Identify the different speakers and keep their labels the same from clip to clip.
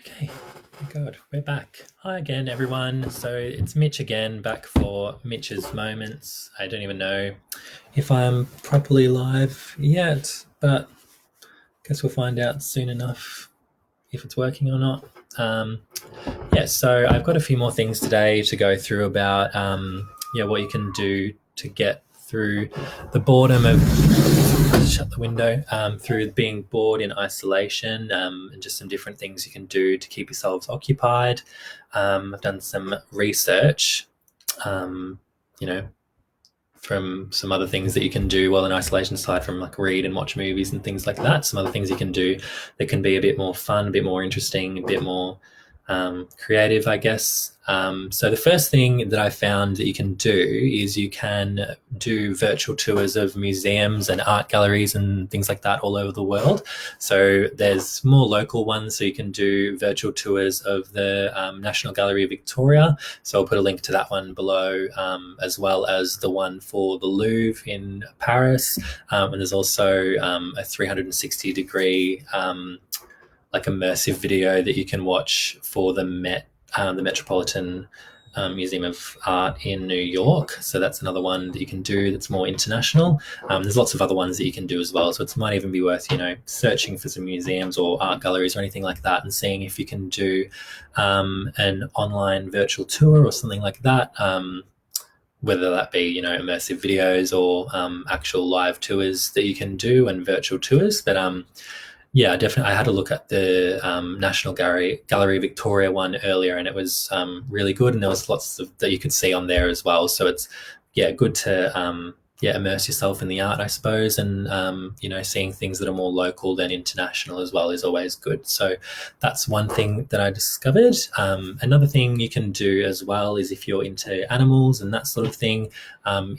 Speaker 1: Okay, good. We're back. Hi again, everyone. So it's Mitch again, back for Mitch's Moments. I don't even know if I'm properly live yet, but guess we'll find out soon enough if it's working or not. Um, so I've got a few more things today to go through about what you can do to get through the boredom of shut the window through being bored in isolation, and just some different things you can do to keep yourselves occupied. I've done some research, um, you know, from some other things that you can do while in isolation, aside from like read and watch movies and things like that. Some other things you can do that can be a bit more fun, a bit more interesting, a bit more creative, I guess. So the first thing that I found that you can do is you can do virtual tours of museums and art galleries and things like that all over the world. So there's more local ones, so you can do virtual tours of the National Gallery of Victoria. So I'll put a link to that one below, as well as the one for the Louvre in Paris. And there's also a 360-degree like immersive video that you can watch for the the Metropolitan Museum of Art in New York. So that's another one that you can do that's more international. There's lots of other ones that you can do as well. So it might even be worth, searching for some museums or art galleries or anything like that and seeing if you can do an online virtual tour or something like that. Whether that be, immersive videos or actual live tours that you can do and virtual tours. But yeah, definitely. I had a look at the National Gallery Victoria one earlier, and it was really good. And there was lots of that you could see on there as well. So it's good to immerse yourself in the art, I suppose, and seeing things that are more local than international as well is always good. So that's one thing that I discovered. Another thing you can do as well is if you're into animals and that sort of thing,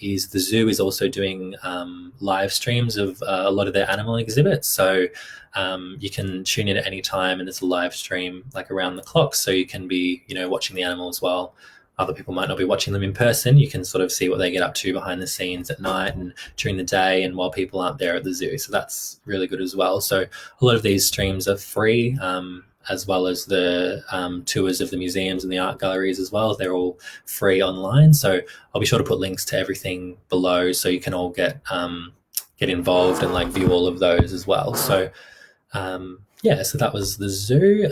Speaker 1: is the zoo is also doing live streams of a lot of their animal exhibits. So you can tune in at any time, and it's a live stream like around the clock. So you can be, watching the animals while other people might not be watching them in person. You can sort of see what they get up to behind the scenes at night and during the day and while people aren't there at the zoo. So that's really good as well. So a lot of these streams are free, as well as the tours of the museums and the art galleries as well. They're all free online. So I'll be sure to put links to everything below so you can all get involved and like view all of those as well. So so that was the zoo.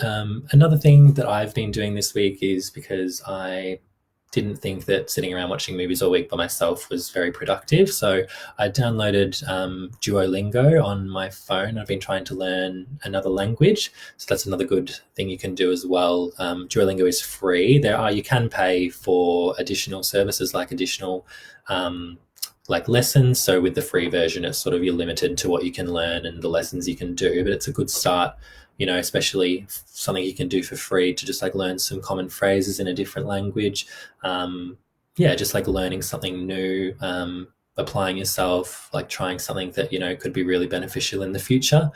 Speaker 1: Another thing that I've been doing this week is because I didn't think that sitting around watching movies all week by myself was very productive. So I downloaded Duolingo on my phone. I've been trying to learn another language. So that's another good thing you can do as well. Duolingo is free. You can pay for additional services like additional like lessons. So with the free version, it's sort of you're limited to what you can learn and the lessons you can do, but it's a good start, especially something you can do for free to just like learn some common phrases in a different language. Just like learning something new, applying yourself, like trying something that, could be really beneficial in the future.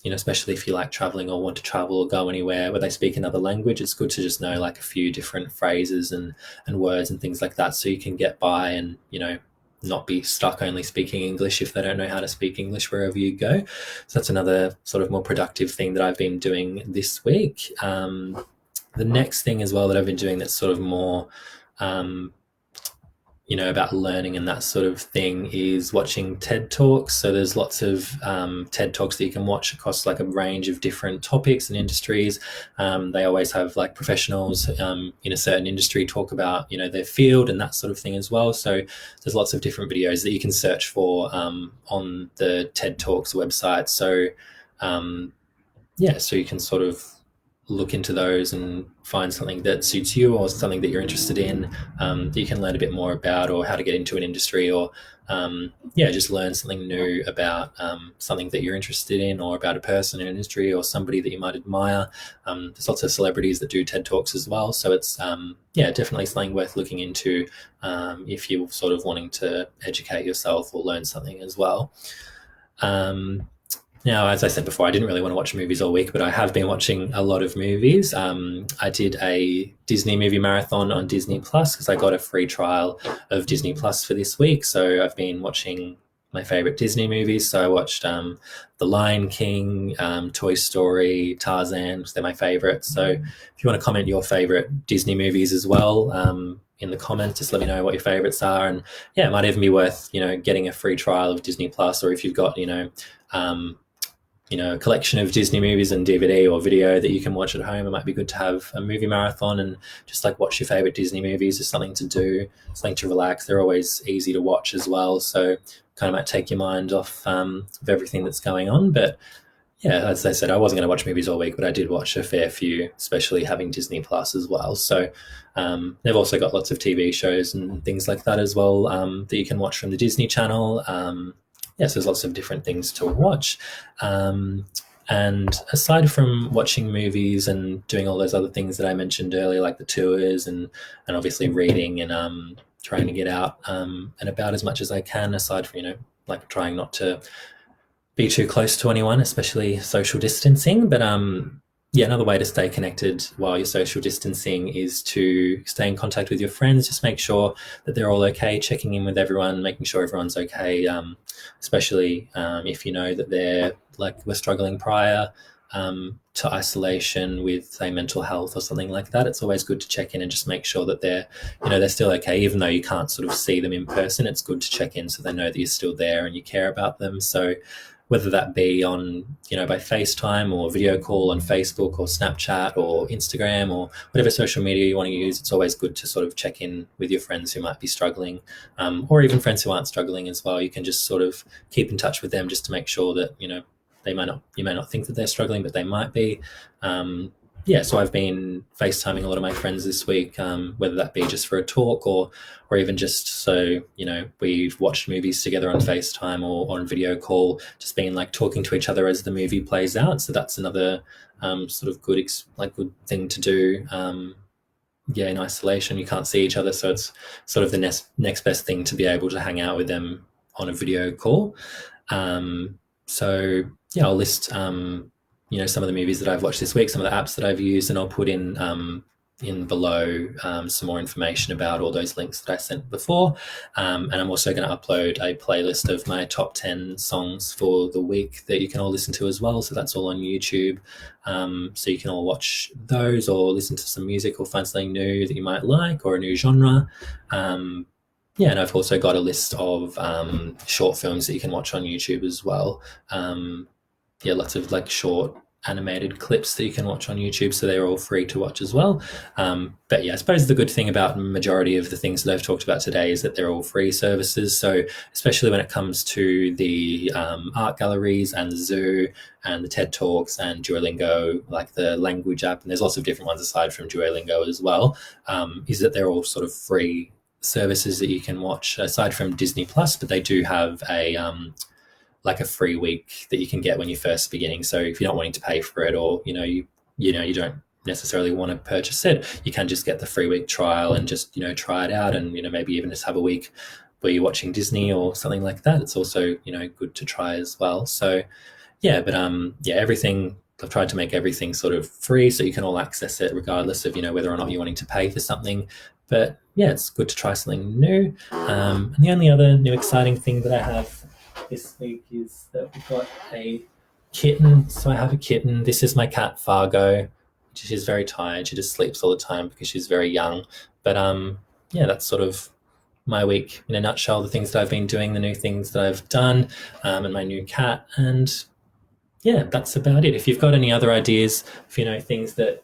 Speaker 1: Especially if you like traveling or want to travel or go anywhere where they speak another language, it's good to just know like a few different phrases and words and things like that so you can get by and, not be stuck only speaking English if they don't know how to speak English wherever you go. So that's another sort of more productive thing that I've been doing this week. The next thing as well that I've been doing that's sort of more about learning and that sort of thing is watching TED Talks. So there's lots of TED Talks that you can watch across like a range of different topics and industries. They always have like professionals in a certain industry talk about, their field and that sort of thing as well. So there's lots of different videos that you can search for on the TED Talks website. So so you can sort of look into those and find something that suits you or something that you're interested in, that you can learn a bit more about, or how to get into an industry, or just learn something new about something that you're interested in, or about a person in an industry or somebody that you might admire. There's lots of celebrities that do TED Talks as well. So it's definitely something worth looking into if you're sort of wanting to educate yourself or learn something as well. Now, as I said before, I didn't really want to watch movies all week, but I have been watching a lot of movies. I did a Disney movie marathon on Disney Plus because I got a free trial of Disney Plus for this week. So I've been watching my favorite Disney movies. So I watched The Lion King, Toy Story, Tarzan. They're my favorites. So if you want to comment your favorite Disney movies as well, in the comments, just let me know what your favorites are. And yeah, it might even be worth, getting a free trial of Disney Plus, or if you've got, um, a collection of Disney movies and DVD or video that you can watch at home. It might be good to have a movie marathon and just like watch your favorite Disney movies. Just something to do, something to relax. They're always easy to watch as well, so kind of might take your mind off of everything that's going on. But yeah, as I said, I wasn't going to watch movies all week, but I did watch a fair few, especially having Disney Plus as well. So they've also got lots of TV shows and things like that as well, that you can watch from the Disney Channel. Yes, there's lots of different things to watch. And aside from watching movies and doing all those other things that I mentioned earlier, like the tours and obviously reading and trying to get out and about as much as I can, aside from, like trying not to be too close to anyone, especially social distancing. But yeah, another way to stay connected while you're social distancing is to stay in contact with your friends. Just make sure that they're all okay, checking in with everyone, making sure everyone's okay, especially if you know that were struggling prior to isolation with, say, mental health or something like that. It's always good to check in and just make sure that they're still okay, even though you can't sort of see them in person. It's good to check in so they know that you're still there and you care about them. So whether that be on, by FaceTime or video call on Facebook or Snapchat or Instagram or whatever social media you want to use, it's always good to sort of check in with your friends who might be struggling, or even friends who aren't struggling as well. You can just sort of keep in touch with them just to make sure that, you may not think that they're struggling, but they might be. Yeah, so I've been FaceTiming a lot of my friends this week, whether that be just for a talk or even just so, we've watched movies together on FaceTime or on video call, just being like talking to each other as the movie plays out. So that's another sort of good thing to do. Yeah, in isolation, you can't see each other, so it's sort of the next best thing to be able to hang out with them on a video call. So yeah, I'll list some of the movies that I've watched this week, some of the apps that I've used, and I'll put in below some more information about all those links that I sent before. And I'm also going to upload a playlist of my top 10 songs for the week that you can all listen to as well. So that's all on YouTube. So you can all watch those or listen to some music or find something new that you might like or a new genre. Yeah, and I've also got a list of short films that you can watch on YouTube as well. Yeah, lots of like short animated clips that you can watch on YouTube, so they're all free to watch as well. But yeah, I suppose the good thing about majority of the things that I've talked about today is that they're all free services. So especially when it comes to the art galleries and the zoo and the TED Talks and Duolingo, like the language app, and there's lots of different ones aside from Duolingo as well, is that they're all sort of free services that you can watch aside from Disney Plus, but they do have a like a free week that you can get when you're first beginning. So if you're not wanting to pay for it, or you don't necessarily want to purchase it, you can just get the free week trial and just try it out, and maybe even just have a week where you're watching Disney or something like that. It's also good to try as well. So yeah, but yeah, everything, I've tried to make everything sort of free so you can all access it regardless of whether or not you're wanting to pay for something. But yeah, it's good to try something new. And the only other new exciting thing that I have this week is that we've got a kitten. So I have a kitten. This is my cat Fargo. She's very tired. She just sleeps all the time because she's very young. But yeah, that's sort of my week in a nutshell. The things that I've been doing, the new things that I've done, and my new cat. And yeah, that's about it. If you've got any other ideas, if things that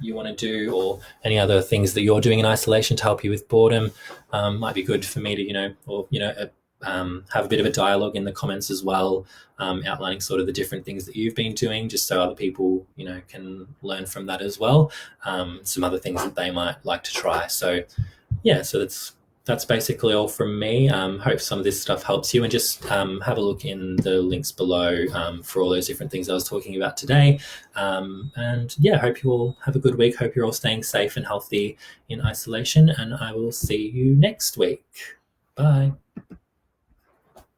Speaker 1: you want to do, or any other things that you're doing in isolation to help you with boredom, might be good for me to have a bit of a dialogue in the comments as well, outlining sort of the different things that you've been doing, just so other people can learn from that as well. Some other things that they might like to try. So yeah, so that's basically all from me. Hope some of this stuff helps you, and just have a look in the links below for all those different things I was talking about today. And yeah, hope you all have a good week. Hope you're all staying safe and healthy in isolation, and I will see you next week. Bye.